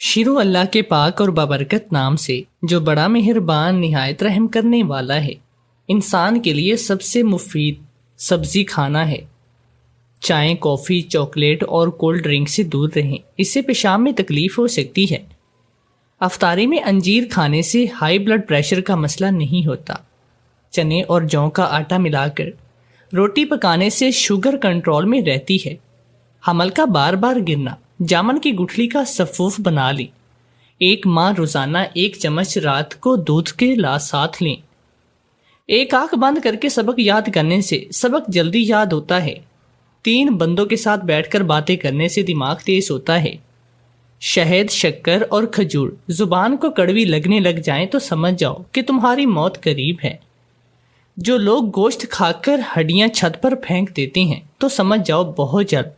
شروع اللہ کے پاک اور بابرکت نام سے جو بڑا مہربان نہایت رحم کرنے والا ہے۔ انسان کے لیے سب سے مفید سبزی کھانا ہے۔ چائے، کافی، چاکلیٹ اور کولڈ ڈرنک سے دور رہیں، اس سے پیشاب میں تکلیف ہو سکتی ہے۔ افطاری میں انجیر کھانے سے ہائی بلڈ پریشر کا مسئلہ نہیں ہوتا۔ چنے اور جوں کا آٹا ملا کر روٹی پکانے سے شوگر کنٹرول میں رہتی ہے۔ حمل کا بار بار گرنا، جامن کی گٹھلی کا صفوف بنا لیں۔ ایک ماہ روزانہ 1 چمچ رات کو دودھ کے ساتھ لیں۔ ایک آنکھ بند کر کے سبق یاد کرنے سے سبق جلدی یاد ہوتا ہے۔ 3 بندوں کے ساتھ بیٹھ کر باتیں کرنے سے دماغ تیز ہوتا ہے۔ شہد، شکر اور کھجور زبان کو کڑوی لگنے لگ جائیں تو سمجھ جاؤ کہ تمہاری موت قریب ہے۔ جو لوگ گوشت کھا کر ہڈیاں چھت پر پھینک دیتے ہیں تو سمجھ جاؤ بہت جلد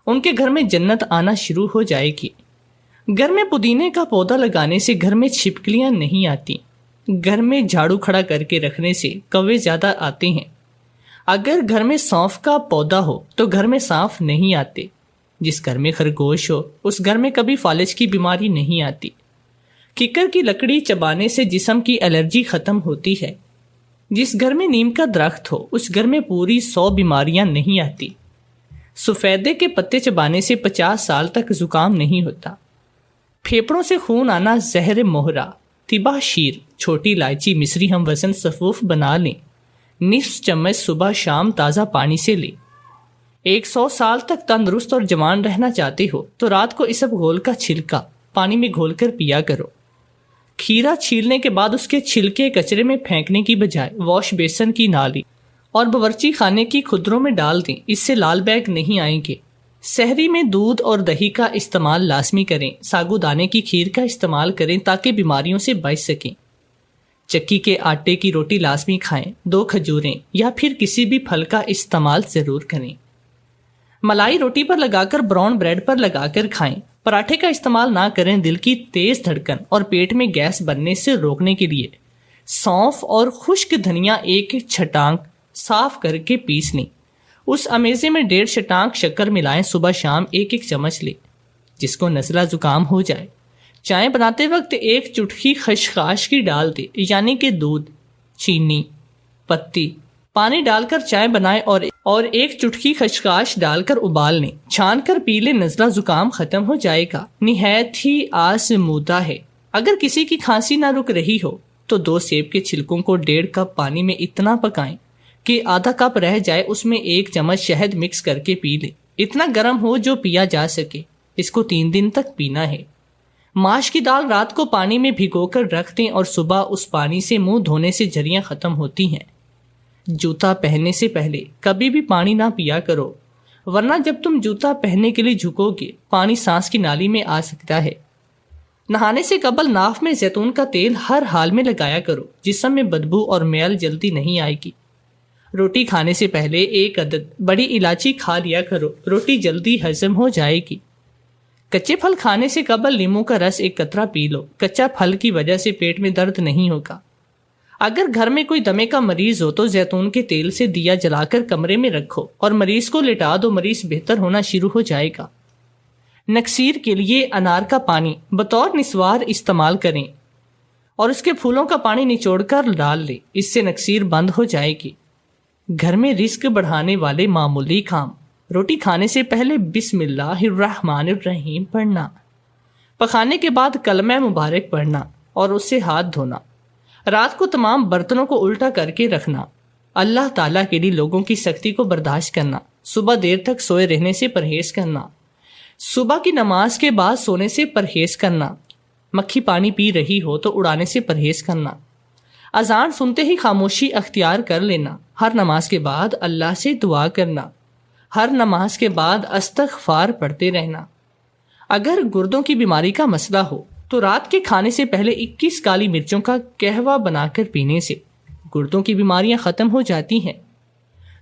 ان کے گھر میں جنت آنا شروع ہو جائے گی۔ گھر میں پودینے کا پودا لگانے سے گھر میں چھپکلیاں نہیں آتی۔ گھر میں جھاڑو کھڑا کر کے رکھنے سے کوے زیادہ آتے ہیں۔ اگر گھر میں سونف کا پودا ہو تو گھر میں سانپ نہیں آتے۔ جس گھر میں خرگوش ہو اس گھر میں کبھی فالج کی بیماری نہیں آتی۔ ککر کی لکڑی چبانے سے جسم کی الرجی ختم ہوتی ہے۔ جس گھر میں نیم کا درخت ہو اس گھر میں پوری 100 بیماریاں نہیں آتی۔ سفیدے کے پتے چبانے سے 50 سال تک زکام نہیں ہوتا۔ پھیپڑوں سے خون آنا زہر مہرا، طبع شیر، چھوٹی الائچی، مصری ہم وزن صفوف بنا لیں۔ نصف چمچ صبح شام تازہ پانی سے لیں۔ 100 سال تک تندرست اور جوان رہنا چاہتے ہو تو رات کو اسب گھول کا چھلکا پانی میں گھول کر پیا کرو۔ کھیرا چھیلنے کے بعد اس کے چھلکے کچرے میں پھینکنے کی بجائے واش بیسن کی نالی اور باورچی خانے کی کھدروں میں ڈال دیں، اس سے لال بیگ نہیں آئیں گے۔ سحری میں دودھ اور دہی کا استعمال لازمی کریں۔ ساگو دانے کی کھیر کا استعمال کریں تاکہ بیماریوں سے بچ سکیں۔ چکی کے آٹے کی روٹی لازمی کھائیں۔ 2 کھجوریں یا پھر کسی بھی پھل کا استعمال ضرور کریں۔ ملائی روٹی پر لگا کر براؤن بریڈ پر لگا کر کھائیں۔ پراٹھے کا استعمال نہ کریں۔ دل کی تیز دھڑکن اور پیٹ میں گیس بننے سے روکنے کے لیے سونف اور خشک دھنیا ایک چھٹانک صاف کر کے پیس لیں۔ اس امیزے میں 1.5 چھٹانک شکر ملائیں۔ صبح شام 1 چمچ لیں۔ جس کو نزلہ زکام ہو جائے، چائے بناتے وقت 1 چٹکی خشخاش کی ڈال دیں، یعنی کہ دودھ، چینی، پتی، پانی ڈال کر چائے بنائیں اور 1 چٹکی خشخاش ڈال کر ابال لیں۔ چھان کر پی لیں، نزلہ زکام ختم ہو جائے گا۔ نہایت ہی آزمودہ ہے۔ اگر کسی کی کھانسی نہ رک رہی ہو تو 2 سیب کے چھلکوں کو 1.5 کپ پانی میں اتنا پکائیں کہ آدھا کپ رہ جائے، اس میں 1 چمچ شہد مکس کر کے پی لیں۔ اتنا گرم ہو جو پیا جا سکے۔ اس کو 3 دن تک پینا ہے۔ ماش کی دال رات کو پانی میں بھگو کر رکھ دیں اور صبح اس پانی سے منہ دھونے سے جھریاں ختم ہوتی ہیں۔ جوتا پہننے سے پہلے کبھی بھی پانی نہ پیا کرو، ورنہ جب تم جوتا پہننے کے لیے جھکو گے پانی سانس کی نالی میں آ سکتا ہے۔ نہانے سے قبل ناف میں زیتون کا تیل ہر حال میں لگایا کرو، جسم میں بدبو اور میل جلدی نہیں آئے گی۔ روٹی کھانے سے پہلے 1 عدد بڑی الائچی کھا لیا کرو، روٹی جلدی ہضم ہو جائے گی۔ کچے پھل کھانے سے قبل لیموں کا رس 1 قطرہ پی لو، کچا پھل کی وجہ سے پیٹ میں درد نہیں ہوگا۔ اگر گھر میں کوئی دمے کا مریض ہو تو زیتون کے تیل سے دیا جلا کر کمرے میں رکھو اور مریض کو لٹا دو، مریض بہتر ہونا شروع ہو جائے گا۔ نکسیر کے لیے انار کا پانی بطور نسوار استعمال کریں اور اس کے پھولوں کا پانی نچوڑ کر ڈال لیں، اس سے نکسیر بند ہو جائے گی۔ گھر میں رزق بڑھانے والے معمولی کام: روٹی کھانے سے پہلے بسم اللہ الرحمن الرحیم پڑھنا، پکانے کے بعد کلمہ مبارک پڑھنا اور اس سے ہاتھ دھونا، رات کو تمام برتنوں کو الٹا کر کے رکھنا، اللہ تعالیٰ کے لیے لوگوں کی سختی کو برداشت کرنا، صبح دیر تک سوئے رہنے سے پرہیز کرنا، صبح کی نماز کے بعد سونے سے پرہیز کرنا، مکھی پانی پی رہی ہو تو اڑانے سے پرہیز کرنا، اذان سنتے ہی خاموشی اختیار کر لینا، ہر نماز کے بعد اللہ سے دعا کرنا، ہر نماز کے بعد استغفار پڑھتے رہنا۔ اگر گردوں کی بیماری کا مسئلہ ہو تو رات کے کھانے سے پہلے 21 کالی مرچوں کا قہوہ بنا کر پینے سے گردوں کی بیماریاں ختم ہو جاتی ہیں۔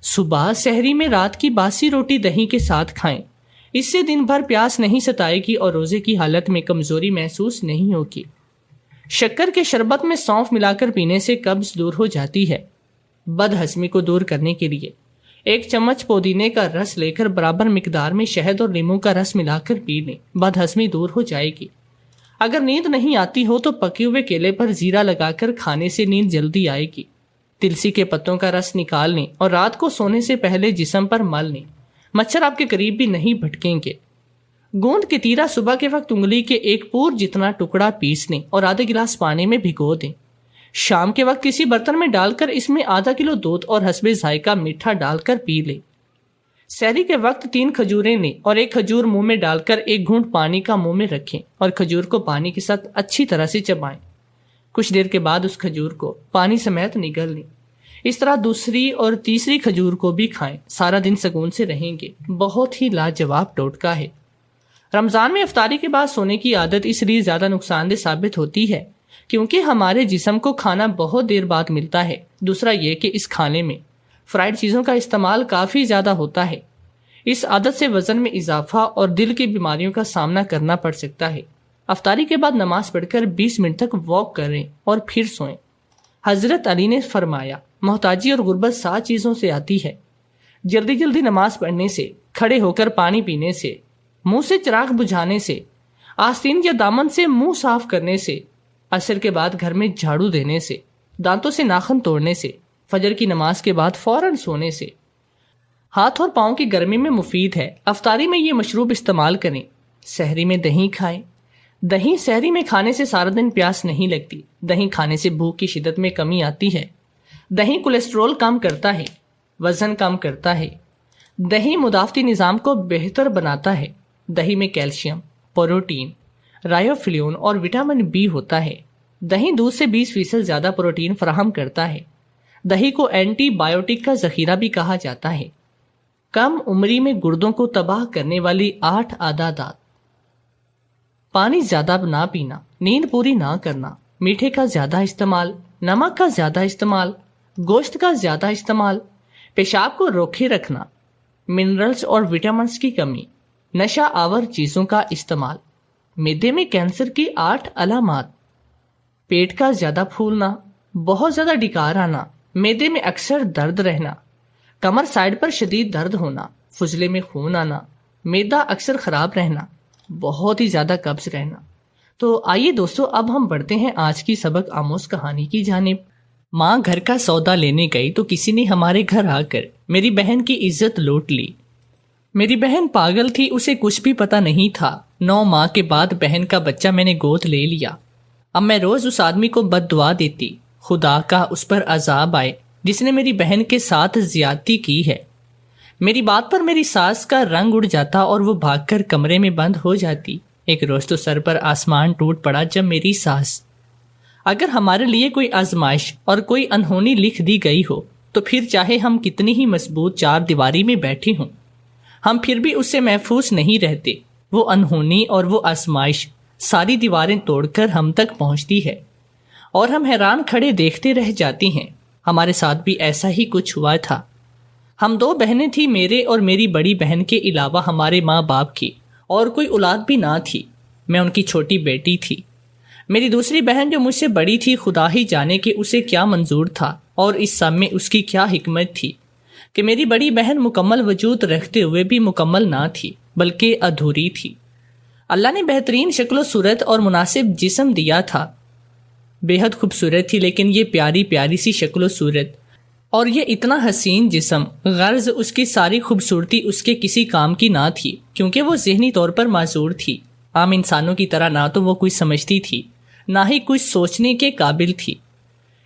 صبح سحری میں رات کی باسی روٹی دہی کے ساتھ کھائیں، اس سے دن بھر پیاس نہیں ستائے گی اور روزے کی حالت میں کمزوری محسوس نہیں ہوگی۔ شکر کے شربت میں سونف ملا کر پینے سے قبض دور ہو جاتی ہے۔ بد ہضمی کو دور کرنے کے لیے 1 چمچ پودینے کا رس لے کر برابر مقدار میں شہد اور لیموں کا رس ملا کر پی لیں، بد ہضمی دور ہو جائے گی۔ اگر نیند نہیں آتی ہو تو پکے ہوئے کیلے پر زیرہ لگا کر کھانے سے نیند جلدی آئے گی۔ تلسی کے پتوں کا رس نکال لیں اور رات کو سونے سے پہلے جسم پر مل لیں، مچھر آپ کے قریب بھی نہیں بھٹکیں گے۔ گوند کے تیرا صبح کے وقت انگلی کے ایک پور جتنا ٹکڑا پیس لیں اور آدھا گلاس پانی میں بھگو دیں۔ شام کے وقت کسی برتن میں ڈال کر اس میں آدھا کلو دودھ اور حسب ذائقہ میٹھا ڈال کر پی لیں۔ سحری کے وقت 3 کھجوریں لیں اور ایک کھجور منہ میں ڈال کر ایک گھونٹ پانی کا منہ میں رکھیں اور کھجور کو پانی کے ساتھ اچھی طرح سے چبائیں۔ کچھ دیر کے بعد اس کھجور کو پانی سمیت نگل لیں۔ اس طرح دوسری اور تیسری کھجور کو بھی کھائیں، سارا دن سکون سے رہیں گے۔ بہت ہی لاجواب ٹوٹکا ہے۔ رمضان میں افطاری کے بعد سونے کی عادت اس لیے زیادہ نقصان دہ ثابت ہوتی ہے کیونکہ ہمارے جسم کو کھانا بہت دیر بعد ملتا ہے۔ دوسرا یہ کہ اس کھانے میں فرائیڈ چیزوں کا استعمال کافی زیادہ ہوتا ہے۔ اس عادت سے وزن میں اضافہ اور دل کی بیماریوں کا سامنا کرنا پڑ سکتا ہے۔ افطاری کے بعد نماز پڑھ کر 20 منٹ تک واک کریں اور پھر سوئیں۔ حضرت علی نے فرمایا، محتاجی اور غربت 7 چیزوں سے آتی ہے: جلدی جلدی نماز پڑھنے سے، کھڑے ہو کر پانی پینے سے، منہ سے چراغ بجھانے سے، آستین یا دامن سے منہ صاف کرنے سے، عصر کے بعد گھر میں جھاڑو دینے سے، دانتوں سے ناخن توڑنے سے، فجر کی نماز کے بعد فوراً سونے سے۔ ہاتھ اور پاؤں کی گرمی میں مفید ہے، افطاری میں یہ مشروب استعمال کریں۔ سحری میں دہی کھائیں۔ دہی سحری میں کھانے سے سارا دن پیاس نہیں لگتی۔ دہی کھانے سے بھوک کی شدت میں کمی آتی ہے۔ دہی کولیسٹرول کم کرتا ہے، وزن کم کرتا ہے۔ دہی مدافعتی نظام کو بہتر بناتا ہے۔ دہی میں کیلشیم، پروٹین، رائبوفلیون اور وٹامن بی ہوتا ہے۔ دہی دودھ سے 20% زیادہ پروٹین فراہم کرتا ہے۔ دہی کو اینٹی بایوٹک کا ذخیرہ بھی کہا جاتا ہے۔ کم عمری میں گردوں کو تباہ کرنے والی 8 عادات: پانی زیادہ نہ پینا، نیند پوری نہ کرنا، میٹھے کا زیادہ استعمال، نمک کا زیادہ استعمال، گوشت کا زیادہ استعمال، پیشاب کو روکے رکھنا، منرلز اور وٹامنز کی کمی، نشہ آور چیزوں کا استعمال، معدے میں کینسر کی 8 علامات: پیٹ کا زیادہ پھولنا، بہت زیادہ ڈکار آنا، معدے میں اکثر درد رہنا، کمر سائڈ پر شدید درد ہونا، فضلے میں خون آنا، معدہ اکثر خراب رہنا، بہت ہی زیادہ قبض رہنا۔ تو آئیے دوستو، اب ہم بڑھتے ہیں آج کی سبق آموز کہانی کی جانب۔ ماں گھر کا سودا لینے گئی تو کسی نے ہمارے گھر آ کر میری بہن کی عزت لوٹ لی۔ میری بہن پاگل تھی، اسے کچھ بھی پتا نہیں تھا۔ 9 ماہ کے بعد بہن کا بچہ میں نے گود لے لیا۔ اب میں روز اس آدمی کو بد دعا دیتی، خدا کا اس پر عذاب آئے جس نے میری بہن کے ساتھ زیادتی کی ہے۔ میری بات پر میری ساس کا رنگ اڑ جاتا اور وہ بھاگ کر کمرے میں بند ہو جاتی۔ ایک روز تو سر پر آسمان ٹوٹ پڑا جب میری ساس، اگر ہمارے لیے کوئی آزمائش اور کوئی انہونی لکھ دی گئی ہو تو پھر چاہے ہم کتنی ہی مضبوط 4 دیواری میں بیٹھے ہوں، ہم پھر بھی اس سے محفوظ نہیں رہتے۔ وہ انہونی اور وہ آزمائش ساری دیواریں توڑ کر ہم تک پہنچتی ہے اور ہم حیران کھڑے دیکھتے رہ جاتے ہیں۔ ہمارے ساتھ بھی ایسا ہی کچھ ہوا تھا۔ ہم 2 بہنیں تھیں، میرے اور میری بڑی بہن کے علاوہ ہمارے ماں باپ کی اور کوئی اولاد بھی نہ تھی۔ میں ان کی چھوٹی بیٹی تھی۔ میری دوسری بہن جو مجھ سے بڑی تھی، خدا ہی جانے کہ اسے کیا منظور تھا اور اس سب میں اس کی کیا حکمت تھی کہ میری بڑی بہن مکمل وجود رکھتے ہوئے بھی مکمل نہ تھی بلکہ ادھوری تھی۔ اللہ نے بہترین شکل و صورت اور مناسب جسم دیا تھا، بے حد خوبصورت تھی، لیکن یہ پیاری پیاری سی شکل و صورت اور یہ اتنا حسین جسم، غرض اس کی ساری خوبصورتی اس کے کسی کام کی نہ تھی کیونکہ وہ ذہنی طور پر معذور تھی۔ عام انسانوں کی طرح نہ تو وہ کچھ سمجھتی تھی، نہ ہی کچھ سوچنے کے قابل تھی۔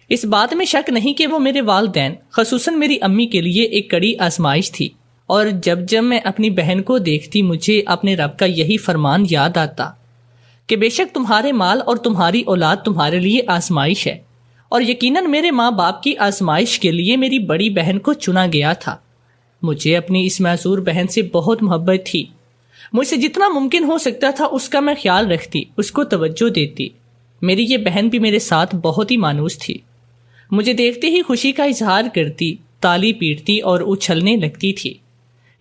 اس بات میں شک نہیں کہ وہ میرے والدین، خصوصاً میری امی کے لیے ایک کڑی آزمائش تھی، اور جب میں اپنی بہن کو دیکھتی مجھے اپنے رب کا یہی فرمان یاد آتا کہ بے شک تمہارے مال اور تمہاری اولاد تمہارے لیے آزمائش ہے، اور یقیناً میرے ماں باپ کی آزمائش کے لیے میری بڑی بہن کو چنا گیا تھا۔ مجھے اپنی اس معذور بہن سے بہت محبت تھی۔ مجھ سے جتنا ممکن ہو سکتا تھا اس کا میں خیال رکھتی، اس کو توجہ دیتی۔ میری یہ بہن بھی میرے ساتھ بہت ہی مانوس تھی، مجھے دیکھتے ہی خوشی کا اظہار کرتی، تالی پیٹتی اور اچھلنے لگتی تھی۔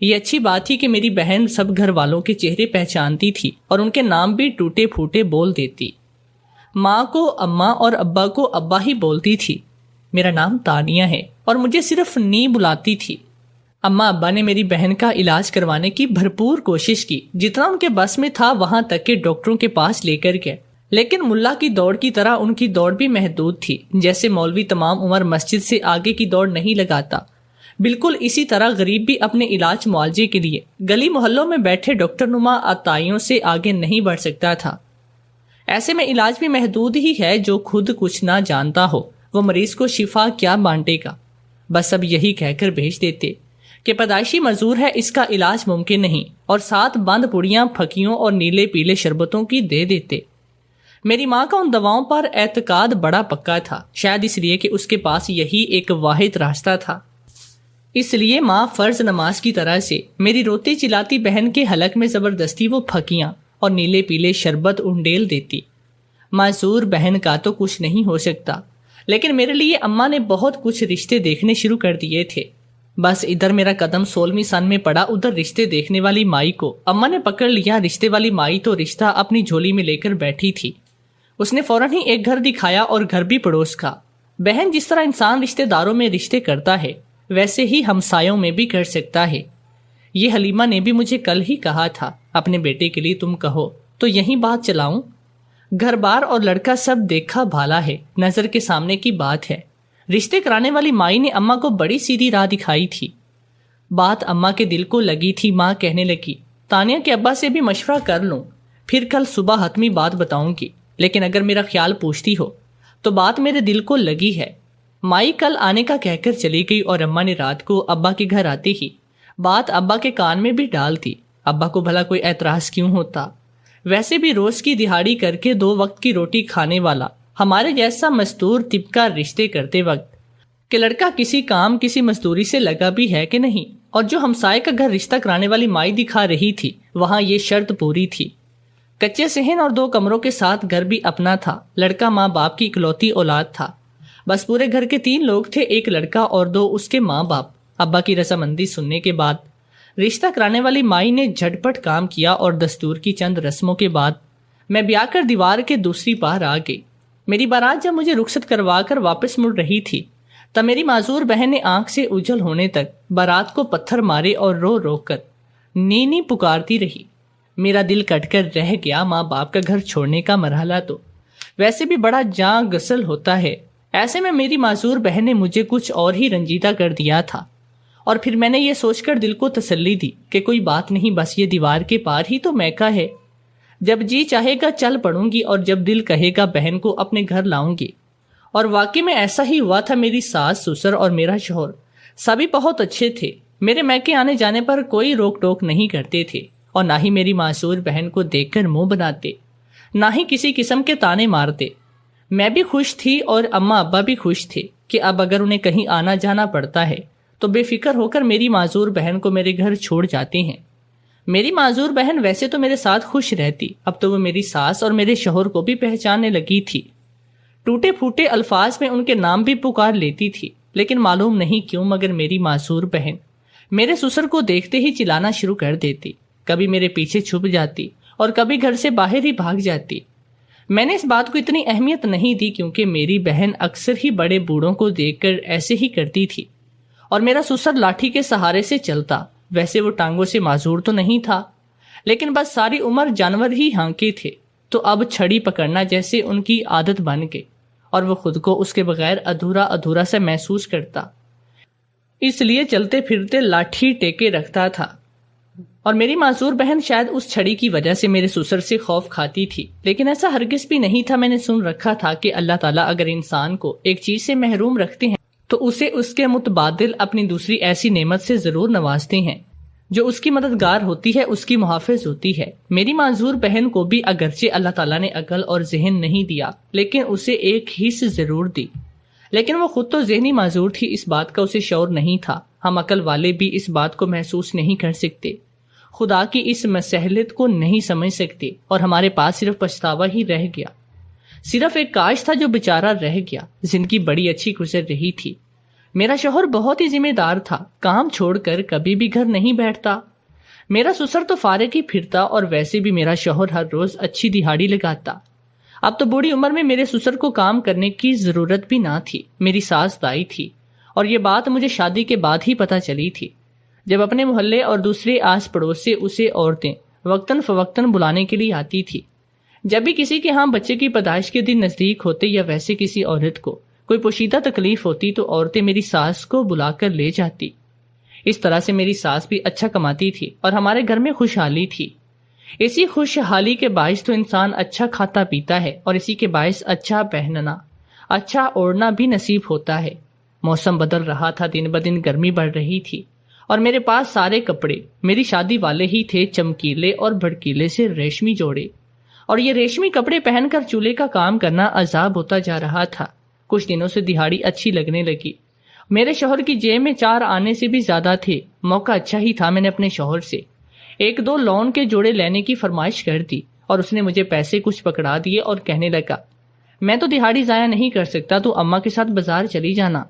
یہ اچھی بات تھی کہ میری بہن سب گھر والوں کے چہرے پہچانتی تھی اور ان کے نام بھی ٹوٹے پھوٹے بول دیتی۔ ماں کو اماں اور ابا کو ابا ہی بولتی تھی۔ میرا نام تانیہ ہے اور مجھے صرف نی بلاتی تھی۔ اماں ابا نے میری بہن کا علاج کروانے کی بھرپور کوشش کی، جتنا ان کے بس میں تھا وہاں تک کہ ڈاکٹروں کے پاس لے کر گئے، لیکن ملا کی دوڑ کی طرح ان کی دوڑ بھی محدود تھی. جیسے مولوی تمام عمر مسجد سے آگے کی دوڑ نہیں لگاتا، بالکل اسی طرح غریب بھی اپنے علاج معالجے کے لیے گلی محلوں میں بیٹھے ڈاکٹر نما عطائیوں سے آگے نہیں بڑھ سکتا تھا. ایسے میں علاج بھی محدود ہی ہے. جو خود کچھ نہ جانتا ہو وہ مریض کو شفا کیا بانٹے گا. بس اب یہی کہہ کر بھیج دیتے کہ پیدائشی معذور ہے، اس کا علاج ممکن نہیں، اور 7 بند پڑیاں پھکیوں اور نیلے پیلے شربتوں کی دے دیتے. میری ماں کا ان دواؤں پر اعتقاد بڑا پکا تھا، شاید اس لیے کہ اس کے پاس یہی ایک واحد راستہ تھا. اس لیے ماں فرض نماز کی طرح سے میری روتی چلاتی بہن کے حلق میں زبردستی وہ پھکیاں اور نیلے پیلے شربت انڈیل دیتی. معذور بہن کا تو کچھ نہیں ہو سکتا، لیکن میرے لیے اماں نے بہت کچھ رشتے دیکھنے شروع کر دیے تھے. بس ادھر میرا قدم 16ویں سن میں پڑا، ادھر رشتے دیکھنے والی مائی کو اماں نے پکڑ لیا. رشتے والی مائی تو رشتہ اپنی جھولی میں لے کر بیٹھی تھی. اس نے فوراً ہی ایک گھر دکھایا اور گھر بھی پڑوس کا. بہن جس طرح انسان رشتے داروں میں رشتے کرتا ہے ویسے ہی ہمسایوں میں بھی کر سکتا ہے. یہ حلیمہ نے بھی مجھے کل ہی کہا تھا، اپنے بیٹے کے لیے تم کہو تو یہی بات چلاؤں. گھر بار اور لڑکا سب دیکھا بھالا ہے، نظر کے سامنے کی بات ہے. رشتے کرانے والی مائی نے اماں کو بڑی سیدھی راہ دکھائی تھی. بات اماں کے دل کو لگی تھی. ماں کہنے لگی، تانیہ کے ابا سے بھی مشورہ کر لوں، پھر کل صبح حتمی بات بتاؤں گی، لیکن اگر میرا خیال پوچھتی ہو تو بات میرے دل کو لگی ہے. مائی کل آنے کا کہہ کر چلی گئی اور اماں نے رات کو ابا کے گھر آتے ہی بات ابا کے کان میں بھی ڈال دی. ابا کو بھلا کوئی اعتراض کیوں ہوتا؟ ویسے بھی روز کی دہاڑی کر کے 2 وقت کی روٹی کھانے والا ہمارے جیسا مزدور طبقہ رشتے کرتے وقت کہ لڑکا کسی کام کسی مزدوری سے لگا بھی ہے کہ نہیں. اور جو ہمسائے کا گھر رشتہ کرانے والی مائی دکھا رہی تھی وہاں یہ شرط پوری تھی. کچے صحن اور 2 کمروں کے ساتھ گھر بھی اپنا تھا. لڑکا ماں باپ کی اکلوتی اولاد تھا. بس پورے گھر کے 3 لوگ تھے، 1 لڑکا اور 2 اس کے ماں باپ. ابا کی رضامندی سننے کے بعد رشتہ کرانے والی مائی نے جھٹ پٹ کام کیا اور دستور کی چند رسموں کے بعد میں بیاہ کر دیوار کے دوسری پار آ گئی. میری بارات جب مجھے رخصت کروا کر واپس مڑ رہی تھی تب میری معذور بہن نے آنکھ سے اجل ہونے تک بارات کو پتھر مارے اور رو رو کر نینی پکارتی رہی. میرا دل کٹ کر رہ گیا. ماں باپ کا گھر چھوڑنے کا مرحلہ تو ویسے بھی بڑا جاں گسل ہوتا ہے. ایسے میں میری معذور بہن نے مجھے کچھ اور ہی رنجیدہ کر دیا تھا، اور پھر میں نے یہ سوچ کر دل کو تسلی دی کہ کوئی بات نہیں، بس یہ دیوار کے پار ہی تو میکا ہے. جب جی چاہے گا چل پڑوں گی اور جب دل کہے گا بہن کو اپنے گھر لاؤں گی. اور واقعی میں ایسا ہی ہوا تھا. میری ساس سسر اور میرا شوہر سبھی بہت اچھے تھے. میرے میکے آنے جانے پر کوئی روک ٹوک نہیں کرتے تھے اور نہ ہی میری معذور بہن کو دیکھ کر منہ بناتے، نہ ہی کسی قسم کے تانے مارتے. میں بھی خوش تھی اور اماں ابا بھی خوش تھے کہ اب اگر انہیں کہیں آنا جانا پڑتا ہے تو بے فکر ہو کر میری معذور بہن کو میرے گھر چھوڑ جاتے ہیں. میری معذور بہن ویسے تو میرے ساتھ خوش رہتی، اب تو وہ میری ساس اور میرے شوہر کو بھی پہچاننے لگی تھی. ٹوٹے پھوٹے الفاظ میں ان کے نام بھی پکار لیتی تھی، لیکن معلوم نہیں کیوں مگر میری معذور بہن میرے سسر کو دیکھتے ہی چلانا شروع کر دیتی. کبھی میرے پیچھے چھپ جاتی اور کبھی گھر سے باہر ہی بھاگ جاتی. میں نے اس بات کو اتنی اہمیت نہیں دی کیونکہ میری بہن اکثر ہی بڑے بوڑھوں کو دیکھ کر ایسے ہی کرتی تھی اور میرا سسر لاٹھی کے سہارے سے چلتا. ویسے وہ ٹانگوں سے معذور تو نہیں تھا، لیکن بس ساری عمر جانور ہی ہانکے تھے، تو اب چھڑی پکڑنا جیسے ان کی عادت بن گئی اور وہ خود کو اس کے بغیر ادھورا ادھورا سا محسوس کرتا، اس لیے چلتے پھرتے لاٹھی ٹیکے رکھتا تھا. اور میری معذور بہن شاید اس چھڑی کی وجہ سے میرے سسر سے خوف کھاتی تھی، لیکن ایسا ہرگز بھی نہیں تھا. میں نے سن رکھا تھا کہ اللہ تعالیٰ اگر انسان کو ایک چیز سے محروم رکھتے ہیں تو اسے اس کے متبادل اپنی دوسری ایسی نعمت سے ضرور نوازتے ہیں جو اس کی مددگار ہوتی ہے، اس کی محافظ ہوتی ہے. میری معذور بہن کو بھی اگرچہ اللہ تعالیٰ نے عقل اور ذہن نہیں دیا لیکن اسے ایک حص ضرور دی. لیکن وہ خود تو ذہنی معذور تھی، اس بات کا اسے شعور نہیں تھا. ہم عقل والے بھی اس بات کو محسوس نہیں کر سکتے، خدا کی اس مسہلت کو نہیں سمجھ سکتے، اور ہمارے پاس صرف پچھتاوا ہی رہ گیا. صرف ایک کاش تھا جو بیچارہ رہ گیا. زندگی بڑی اچھی گزر رہی تھی. میرا شوہر بہت ہی ذمہ دار تھا، کام چھوڑ کر کبھی بھی گھر نہیں بیٹھتا. میرا سسر تو فارغ ہی پھرتا اور ویسے بھی میرا شوہر ہر روز اچھی دہاڑی لگاتا. اب تو بوڑھی عمر میں میرے سسر کو کام کرنے کی ضرورت بھی نہ تھی. میری ساس دائی تھی اور یہ بات مجھے شادی کے بعد ہی پتہ چلی تھی، جب اپنے محلے اور دوسرے آس پڑوس سے اسے عورتیں وقتاً فوقتاً بلانے کے لیے آتی تھی. جب بھی کسی کے ہاں بچے کی پیدائش کے دن نزدیک ہوتے یا ویسے کسی عورت کو کوئی پوشیدہ تکلیف ہوتی تو عورتیں میری ساس کو بلا کر لے جاتی۔ اس طرح سے میری ساس بھی اچھا کماتی تھی اور ہمارے گھر میں خوشحالی تھی۔ اسی خوشحالی کے باعث تو انسان اچھا کھاتا پیتا ہے اور اسی کے باعث اچھا پہننا، اچھا اوڑھنا بھی نصیب ہوتا ہے۔ موسم بدل رہا تھا، دن بدن گرمی بڑھ رہی تھی اور میرے پاس سارے کپڑے میری شادی والے ہی تھے، چمکیلے اور بھڑکیلے سے ریشمی جوڑے، اور یہ ریشمی کپڑے پہن کر چولہے کا کام کرنا عذاب ہوتا جا رہا تھا۔ کچھ دنوں سے دہاڑی اچھی لگنے لگی۔ میرے شوہر کی جیب میں 4 آنے سے بھی زیادہ تھے۔ موقع اچھا ہی تھا، میں نے اپنے شوہر سے 1-2 لون کے جوڑے لینے کی فرمائش کر دی اور اس نے مجھے پیسے کچھ پکڑا دیے اور کہنے لگا، میں تو دہاڑی ضائع نہیں کر سکتا، تو اماں کے ساتھ بازار چلی جانا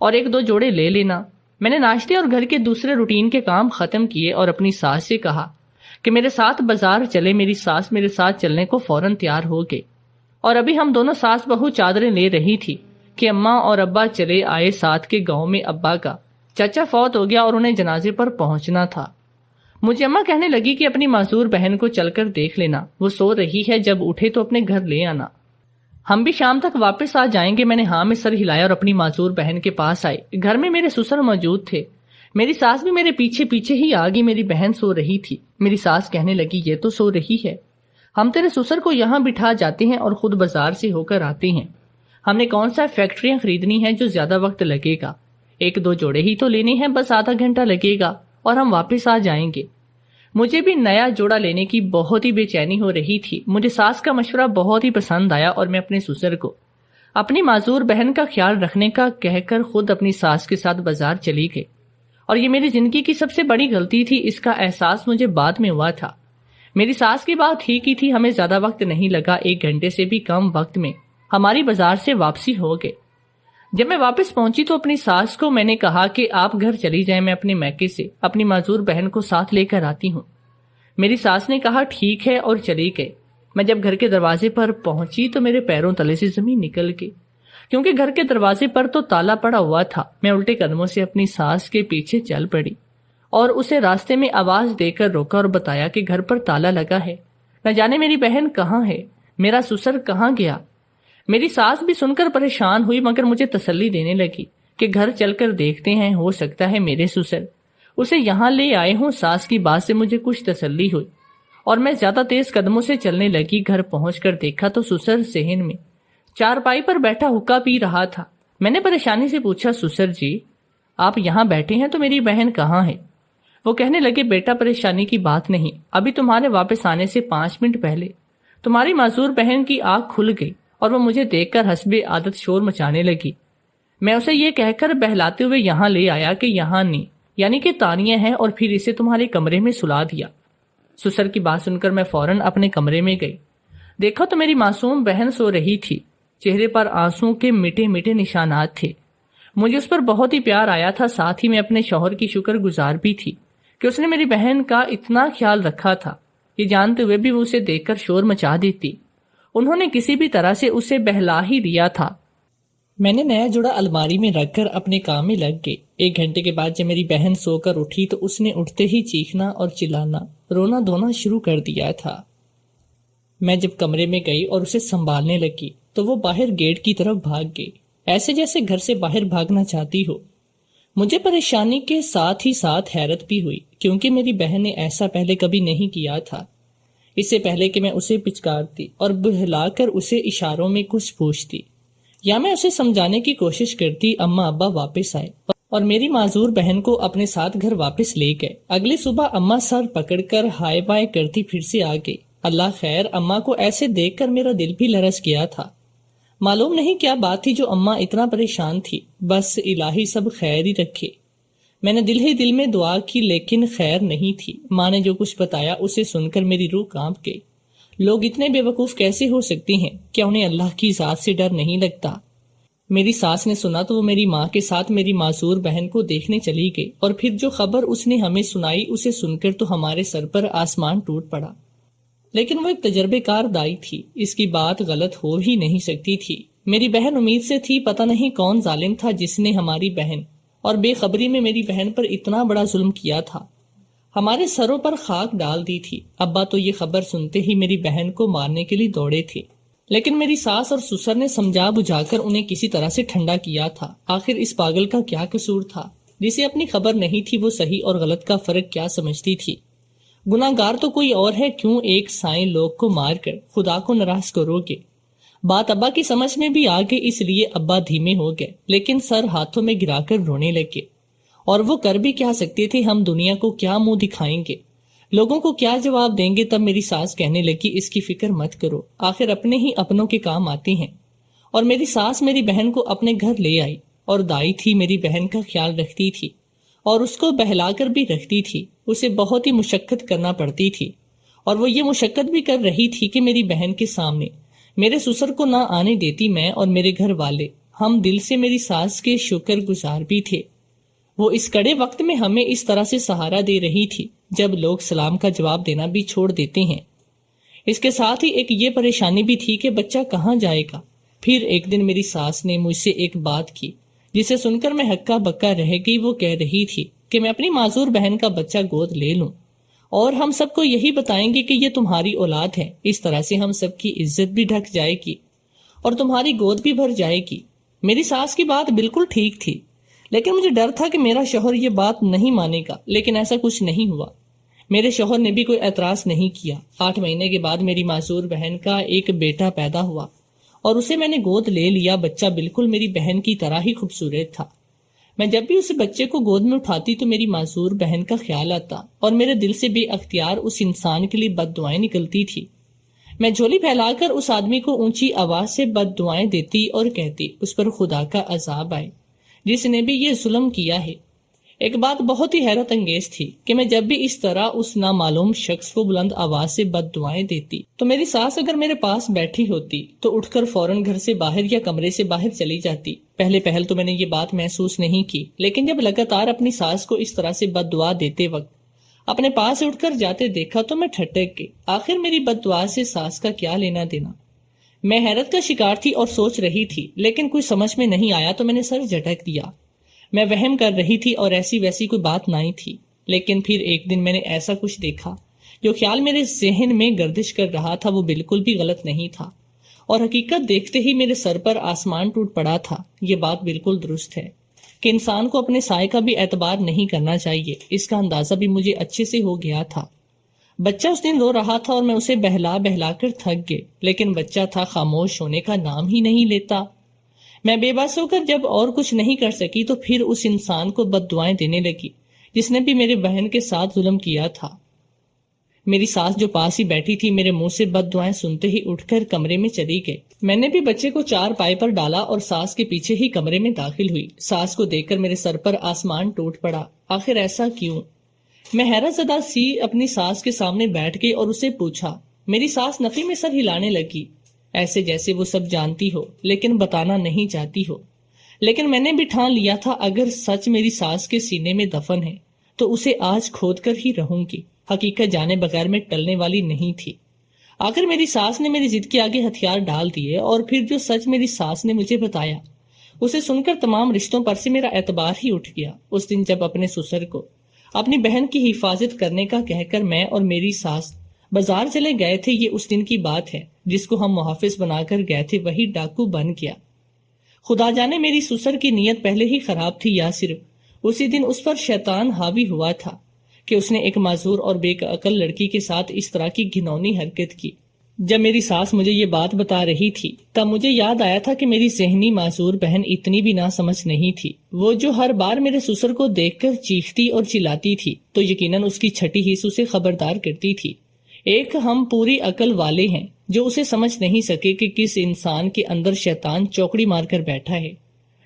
اور 1-2 جوڑے لے لینا۔ میں نے ناشتے اور گھر کے دوسرے روٹین کے کام ختم کیے اور اپنی ساس سے کہا کہ میرے ساتھ بازار چلے۔ میری ساس میرے ساتھ چلنے کو فوراً تیار ہو گئی اور ابھی ہم دونوں ساس بہو چادریں لے رہی تھی کہ اماں اور ابا چلے آئے۔ ساتھ کے گاؤں میں ابا کا چچا فوت ہو گیا اور انہیں جنازے پر پہنچنا تھا۔ مجھے اماں کہنے لگی کہ اپنی معذور بہن کو چل کر دیکھ لینا، وہ سو رہی ہے، جب اٹھے تو اپنے گھر لے آنا، ہم بھی شام تک واپس آ جائیں گے۔ میں نے ہاں میں سر ہلایا اور اپنی معذور بہن کے پاس آئی۔ گھر میں میرے سسر موجود تھے، میری ساس بھی میرے پیچھے پیچھے ہی آ گئی۔ میری بہن سو رہی تھی۔ میری ساس کہنے لگی، یہ تو سو رہی ہے، ہم تیرے سسر کو یہاں بٹھا جاتے ہیں اور خود بازار سے ہو کر آتے ہیں۔ ہم نے کون سا فیکٹریاں خریدنی ہیں جو زیادہ وقت لگے گا، 1-2 جوڑے ہی تو لینے ہیں، بس آدھا گھنٹہ لگے گا اور ہم واپس آ جائیں گے۔ مجھے بھی نیا جوڑا لینے کی بہت ہی بے چینی ہو رہی تھی۔ مجھے ساس کا مشورہ بہت ہی پسند آیا اور میں اپنے سسر کو اپنی معذور بہن کا خیال رکھنے کا کہہ کر خود اپنی ساس کے ساتھ بازار چلی گئی، اور یہ میری زندگی کی سب سے بڑی غلطی تھی۔ اس کا احساس مجھے بعد میں ہوا تھا۔ میری ساس کی بات ہی کی تھی، ہمیں زیادہ وقت نہیں لگا، 1 گھنٹے سے بھی کم وقت میں ہماری بازار سے واپسی ہو گئے۔ جب میں واپس پہنچی تو اپنی ساس کو میں نے کہا کہ آپ گھر چلی جائیں، میں اپنے میکے سے اپنی معذور بہن کو ساتھ لے کر آتی ہوں۔ میری ساس نے کہا ٹھیک ہے اور چلی گئی۔ میں جب گھر کے دروازے پر پہنچی تو میرے پیروں تلے سے زمین نکل گئی، کیونکہ گھر کے دروازے پر تو تالا پڑا ہوا تھا۔ میں الٹے قدموں سے اپنی ساس کے پیچھے چل پڑی اور اسے راستے میں آواز دے کر روکا اور بتایا کہ گھر پر تالا لگا ہے، نہ جانے میری بہن کہاں ہے، میرا سسر کہاں گیا۔ میری ساس بھی سن کر پریشان ہوئی، مگر مجھے تسلی دینے لگی کہ گھر چل کر دیکھتے ہیں، ہو سکتا ہے میرے سسر اسے یہاں لے آئے ہوں۔ ساس کی بات سے مجھے کچھ تسلی ہوئی اور میں زیادہ تیز قدموں سے چلنے لگی۔ گھر پہنچ کر دیکھا تو سسر صحن میں چارپائی پر بیٹھا حقہ پی رہا تھا۔ میں نے پریشانی سے پوچھا، سسر جی آپ یہاں بیٹھے ہیں تو میری بہن کہاں ہے؟ وہ کہنے لگے، بیٹا پریشانی کی بات نہیں، ابھی تمہارے واپس آنے سے 5 منٹ پہلے تمہاری معذور بہن کی آنکھ کھل گئی اور وہ مجھے دیکھ کر حسب عادت شور مچانے لگی۔ میں اسے یہ کہہ کر بہلاتے ہوئے یہاں لے آیا کہ یہاں نہیں، یعنی کہ تانیہ ہے، اور پھر اسے تمہارے کمرے میں سلا دیا۔ سسر کی بات سن کر میں فوراً اپنے کمرے میں گئی۔ دیکھا تو میری معصوم بہن سو رہی تھی، چہرے پر آنسوں کے میٹھے میٹھے نشانات تھے۔ مجھے اس پر بہت ہی پیار آیا تھا، ساتھ ہی میں اپنے شوہر کی شکر گزار بھی تھی کہ اس نے میری بہن کا اتنا خیال رکھا تھا، یہ جانتے ہوئے بھی وہ اسے دیکھ کر شور مچا دیتی۔ انہوں نے کسی بھی طرح سے اسے بہلا ہی دیا تھا۔ میں نے نیا جوڑا الماری میں رکھ کر اپنے کام میں لگ گئی۔ 1 گھنٹے کے بعد جب میری بہن سو کر اٹھی تو اس نے اٹھتے ہی چیخنا اور چلانا، رونا دھونا شروع کر دیا تھا۔ میں جب کمرے میں گئی اور اسے سنبھالنے لگی تو وہ باہر گیٹ کی طرف بھاگ گئی، ایسے جیسے گھر سے باہر بھاگنا چاہتی ہو۔ مجھے پریشانی کے ساتھ ہی ساتھ حیرت بھی ہوئی، کیونکہ میری بہن نے ایسا پہلے کبھی نہیں کیا تھا۔ اس سے پہلے کہ میں اسے پچکارتی اور بہلا کر اسے اشاروں میں کچھ پوچھتی یا میں اسے سمجھانے کی کوشش کرتی، اماں ابا واپس آئے اور میری معذور بہن کو اپنے ساتھ گھر واپس لے گئے۔ اگلی صبح اماں سر پکڑ کر ہائے بائے کرتی پھر سے آ گئی۔ اللہ خیر، اماں کو ایسے دیکھ کر میرا دل بھی لرز گیا تھا۔ معلوم نہیں کیا بات تھی جو اماں اتنا پریشان تھی، بس الہی سب خیر ہی رکھے۔ میں نے دل ہی دل میں دعا کی، لیکن خیر نہیں تھی۔ ماں نے جو کچھ بتایا اسے سن کر میری روح کانپ گئی۔ لوگ اتنے بے وقوف کیسے ہو سکتے ہیں؟ کیا انہیں اللہ کی ذات سے ڈر نہیں لگتا؟ میری ساس نے سنا تو وہ میری ماں کے ساتھ میری معذور بہن کو دیکھنے چلی گئی، اور پھر جو خبر اس نے ہمیں سنائی اسے سن کر تو ہمارے سر پر آسمان ٹوٹ پڑا۔ لیکن وہ ایک تجربے کار دائی تھی، اس کی بات غلط ہو ہی نہیں سکتی تھی۔ میری بہن امید سے تھی، پتہ نہیں کون ظالم تھا جس نے ہماری بہن اور بے خبری میں میری بہن پر اتنا بڑا ظلم کیا تھا۔ ہمارے سروں پر خاک ڈال دی تھی۔ ابا تو یہ خبر سنتے ہی میری بہن کو مارنے کے لیے دوڑے تھے، لیکن میری ساس اور سسر نے سمجھا بجھا کر انہیں کسی طرح سے ٹھنڈا کیا تھا۔ آخر اس پاگل کا کیا قصور تھا؟ جسے اپنی خبر نہیں تھی وہ صحیح اور غلط کا فرق کیا سمجھتی تھی؟ گناہ گار تو کوئی اور ہے، کیوں ایک سائیں لوگ کو مار کر خدا کو ناراض کرو گے؟ بات ابا کی سمجھ میں بھی آ گئی، اس لیے ابا دھیمے ہو گئے، لیکن سر ہاتھوں میں گرا کر رونے لگے۔ اور وہ کر بھی کیا سکتے تھے؟ ہم دنیا کو کیا منہ دکھائیں گے، لوگوں کو کیا جواب دیں گے؟ تب میری ساس کہنے لگی، اس کی فکر مت کرو، آخر اپنے ہی اپنوں کے کام آتے ہیں۔ اور میری ساس میری بہن کو اپنے گھر لے آئی، اور دائی تھی میری بہن کا خیال رکھتی تھی اور اس کو بہلا کر بھی رکھتی تھی۔ اسے بہت ہی مشقت کرنا پڑتی تھی، اور وہ یہ مشقت بھی کر رہی تھی کہ میری بہن کے سامنے میرے سسر کو نہ آنے دیتی۔ میں اور میرے گھر والے ہم دل سے میری ساس کے شکر گزار بھی تھے۔ وہ اس کڑے وقت میں ہمیں اس طرح سے سہارا دے رہی تھی جب لوگ سلام کا جواب دینا بھی چھوڑ دیتے ہیں۔ اس کے ساتھ ہی ایک یہ پریشانی بھی تھی کہ بچہ کہاں جائے گا۔ پھر ایک دن میری ساس نے مجھ سے ایک بات کی جسے سن کر میں ہکا بکا رہ گئی۔ وہ کہہ رہی تھی کہ میں اپنی معذور بہن کا بچہ گود لے لوں اور ہم سب کو یہی بتائیں گے کہ یہ تمہاری اولاد ہے۔ اس طرح سے ہم سب کی عزت بھی ڈھک جائے گی اور تمہاری گود بھی بھر جائے گی۔ میری ساس کی بات بالکل ٹھیک تھی، لیکن مجھے ڈر تھا کہ میرا شوہر یہ بات نہیں مانے گا، لیکن ایسا کچھ نہیں ہوا۔ میرے شوہر نے بھی کوئی اعتراض نہیں کیا۔ 8 مہینے کے بعد میری معذور بہن کا ایک بیٹا پیدا ہوا اور اسے میں نے گود لے لیا۔ بچہ بالکل میری بہن کی طرح ہی خوبصورت تھا۔ میں جب بھی اس بچے کو گود میں اٹھاتی تو میری معذور بہن کا خیال آتا اور میرے دل سے بے اختیار اس انسان کے لیے بد دعائیں نکلتی تھی۔ میں جھولی پھیلا کر اس آدمی کو اونچی آواز سے بد دعائیں دیتی اور کہتی، اس پر خدا کا عذاب آئے جس نے بھی یہ ظلم کیا ہے۔ ایک بات بہت ہی حیرت انگیز تھی کہ میں جب بھی اس طرح اس نامعلوم شخص کو بلند آواز سے بد دعائیں دیتی تو میری ساس اگر میرے پاس بیٹھی ہوتی تو اٹھ کر فوراً گھر سے باہر یا کمرے سے باہر چلی جاتی۔ پہل تو میں نے یہ بات محسوس نہیں کی، لیکن جب لگاتار اپنی ساس کو اس طرح سے بد دعا دیتے وقت اپنے پاس سے اٹھ کر جاتے دیکھا تو میں ٹھٹک گئی۔ آخر میری بد دعا سے ساس کا کیا لینا دینا؟ میں حیرت کا شکار تھی اور سوچ رہی تھی، لیکن کوئی سمجھ میں نہیں آیا تو میں نے سر جھٹک دیا۔ میں وہم کر رہی تھی اور ایسی ویسی کوئی بات نہیں تھی، لیکن پھر ایک دن میں نے ایسا کچھ دیکھا جو خیال میرے ذہن میں گردش کر رہا تھا وہ بالکل بھی غلط نہیں تھا، اور حقیقت دیکھتے ہی میرے سر پر آسمان ٹوٹ پڑا تھا۔ یہ بات بالکل درست ہے کہ انسان کو اپنے سائے کا بھی اعتبار نہیں کرنا چاہیے۔ اس کا اندازہ بھی مجھے اچھے سے ہو گیا تھا۔ بچہ اس دن رو رہا تھا اور میں اسے بہلا بہلا کر تھک گئے، لیکن بچہ تھا، خاموش ہونے کا نام ہی نہیں لیتا۔ میں بے بس ہو کر جب اور کچھ نہیں کر سکی تو پھر اس انسان کو بد دعائیں دینے لگی جس نے بھی میرے بہن کے ساتھ ظلم کیا تھا۔ میری ساس جو پاس ہی بیٹھی تھی میرے منہ سے بد دعائیں سنتے ہی اٹھ کر کمرے میں چلی گئی۔ میں نے بھی بچے کو 4 پائے پر ڈالا اور ساس کے پیچھے ہی کمرے میں داخل ہوئی۔ ساس کو دیکھ کر میرے سر پر آسمان ٹوٹ پڑا۔ آخر ایسا کیوں؟ میں حیرت زدہ سی اپنی ساس کے سامنے بیٹھ گئی اور اسے پوچھا۔ میری ساس نفی میں سر ہلانے لگی، ایسے جیسے وہ سب جانتی ہو لیکن بتانا نہیں چاہتی ہو۔ لیکن میں نے بھی ٹھان لیا تھا اگر سچ میری ساس کے سینے میں دفن ہے تو اسے آج کھود کر ہی رہوں گی۔ حقیقت جانے بغیر میں ٹلنے والی نہیں تھی۔ آخر میری ساس نے میری ضد کے آگے ہتھیار ڈال دیے اور پھر جو سچ میری ساس نے مجھے بتایا اسے سن کر تمام رشتوں پر سے میرا اعتبار ہی اٹھ گیا۔ اس دن جب اپنے سسر کو اپنی بہن کی حفاظت کرنے کا کہہ کر میں اور میری ساس بازار چلے گئے تھے، یہ اس دن کی بات ہے جس کو ہم محافظ بنا کر گئے تھے وہی ڈاکو بن گیا۔ خدا جانے میری سسر کی نیت پہلے ہی خراب تھی یا صرف اسی دن اس پر شیطان حاوی ہوا تھا کہ اس نے ایک معذور اور بے عقل لڑکی کے ساتھ اس طرح کی گھنونی حرکت کی۔ جب میری ساس مجھے یہ بات بتا رہی تھی تب مجھے یاد آیا تھا کہ میری ذہنی معذور بہن اتنی بھی نہ سمجھ نہیں تھی۔ وہ جو ہر بار میرے سسر کو دیکھ کر چیختی اور چلاتی تھی تو یقیناً اس کی چھٹی حص اسے خبردار کرتی تھی۔ ایک ہم پوری عقل والے ہیں جو اسے سمجھ نہیں سکے کہ کس انسان کے اندر شیطان چوکڑی مار کر بیٹھا ہے۔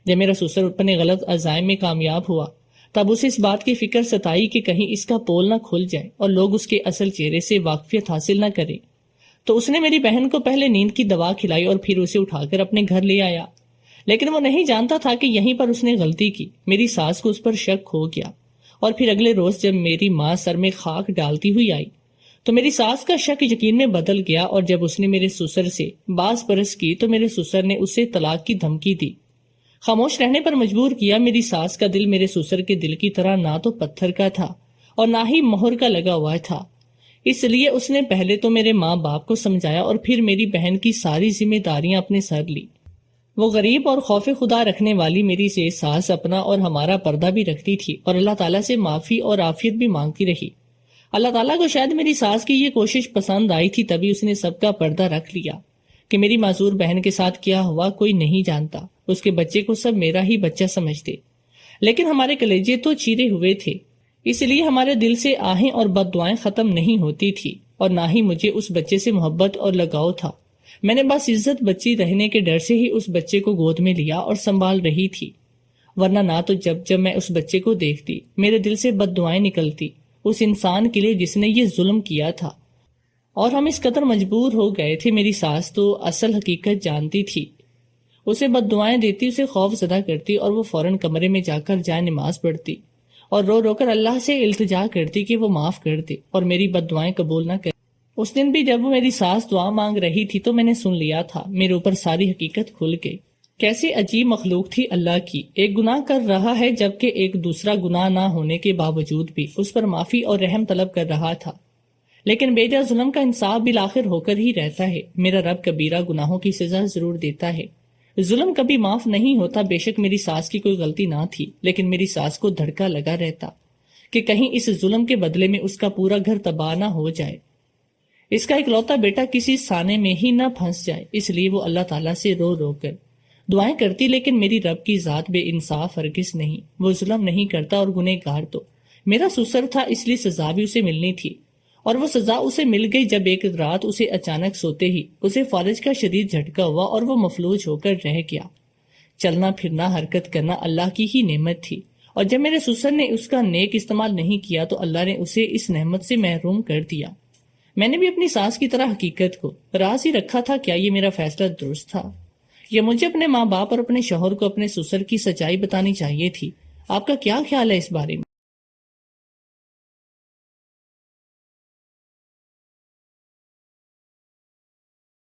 جب میرا سسر اپنے غلط عزائم میں کامیاب ہوا تب اسے اس بات کی فکر ستائی کہ کہیں اس کا پول نہ کھل جائے اور لوگ اس کے اصل چہرے سے واقفیت حاصل نہ کریں، تو اس نے میری بہن کو پہلے نیند کی دوا کھلائی اور پھر اسے اٹھا کر اپنے گھر لے آیا۔ لیکن وہ نہیں جانتا تھا کہ یہیں پر اس نے غلطی کی۔ میری ساس کو اس پر شک ہو گیا اور پھر اگلے روز جب میری ماں سر میں خاک ڈالتی ہوئی آئی تو میری ساس کا شک یقین میں بدل گیا، اور جب اس نے میرے سسر سے باز پرس کی تو میرے سسر نے اسے طلاق کی دھمکی دی۔ خاموش رہنے پر مجبور کیا۔ میری ساس کا دل میرے سسر کے دل کی طرح نہ تو پتھر کا تھا اور نہ ہی مہر کا لگا ہوا تھا، اس لیے اس نے پہلے تو میرے ماں باپ کو سمجھایا اور پھر میری بہن کی ساری ذمہ داریاں اپنے سر لی۔ وہ غریب اور خوف خدا رکھنے والی میری سے ساس اپنا اور ہمارا پردہ بھی رکھتی تھی اور اللہ تعالیٰ سے معافی اور عافیت بھی مانگتی رہی۔ اللہ تعالیٰ کو شاید میری ساس کی یہ کوشش پسند آئی تھی، تبھی اس نے سب کا پردہ رکھ لیا کہ میری معذور بہن کے ساتھ کیا ہوا کوئی نہیں جانتا، اس کے بچے کو سب میرا ہی بچہ سمجھتے۔ لیکن ہمارے کلیجے تو چیرے ہوئے تھے، اس لیے ہمارے دل سے آہیں اور بد دعائیں ختم نہیں ہوتی تھی، اور نہ ہی مجھے اس بچے سے محبت اور لگاؤ تھا۔ میں نے بس عزت بچی رہنے کے ڈر سے ہی اس بچے کو گود میں لیا اور سنبھال رہی تھی، ورنہ نہ تو جب میں اس بچے کو دیکھتی میرے دل سے بد دعائیں نکلتی اس انسان کے لیے جس نے یہ ظلم کیا تھا۔ اور ہم اس قدر مجبور ہو گئے تھے، میری ساس تو اصل حقیقت جانتی تھی، اسے بد دعائیں دیتی، اسے خوف زدہ کرتی، اور وہ فوراً کمرے میں جا کر جائے نماز پڑھتی اور رو رو کر اللہ سے التجا کرتی کہ وہ معاف کر دے اور میری بد دعائیں قبول نہ کرے۔ اس دن بھی جب وہ میری ساس دعا مانگ رہی تھی تو میں نے سن لیا تھا، میرے اوپر ساری حقیقت کھل گئی۔ کیسی عجیب مخلوق تھی اللہ کی، ایک گناہ کر رہا ہے جبکہ ایک دوسرا گناہ نہ ہونے کے باوجود بھی اس پر معافی اور رحم طلب کر رہا تھا۔ لیکن بیجا ظلم کا انصاف بالآخر ہو کر ہی رہتا ہے۔ میرا رب کبیرہ گناہوں کی سزا ضرور دیتا ہے، ظلم کبھی معاف نہیں ہوتا۔ بے شک میری ساس کی کوئی غلطی نہ تھی، لیکن میری ساس کو دھڑکا لگا رہتا کہ کہیں اس ظلم کے بدلے میں اس کا پورا گھر تباہ نہ ہو جائے، اس کا اکلوتا بیٹا کسی سانے میں ہی نہ پھنس جائے۔ اس لیے وہ اللہ تعالیٰ سے رو رو کر دعائیں کرتی، لیکن میری رب کی ذات بے انصاف ہرگز نہیں، وہ ظلم نہیں کرتا، اور گنہگار تو میرا سسر تھا، اس لیے سزا بھی اسے ملنی تھی، اور وہ سزا اسے مل گئی جب ایک رات اسے اچانک سوتے ہی اسے فالج کا شدید جھٹکا ہوا اور وہ مفلوج ہو کر رہ گیا۔ چلنا پھرنا حرکت کرنا اللہ کی ہی نعمت تھی، اور جب میرے سسر نے اس کا نیک استعمال نہیں کیا تو اللہ نے اسے اس نعمت سے محروم کر دیا۔ میں نے بھی اپنی ساس کی طرح حقیقت کو راز ہی رکھا تھا۔ کیا یہ میرا فیصلہ درست تھا، یا مجھے اپنے ماں باپ اور اپنے شوہر کو اپنے سسر کی سچائی بتانی چاہیے تھی؟ آپ کا کیا خیال ہے اس بارے میں؟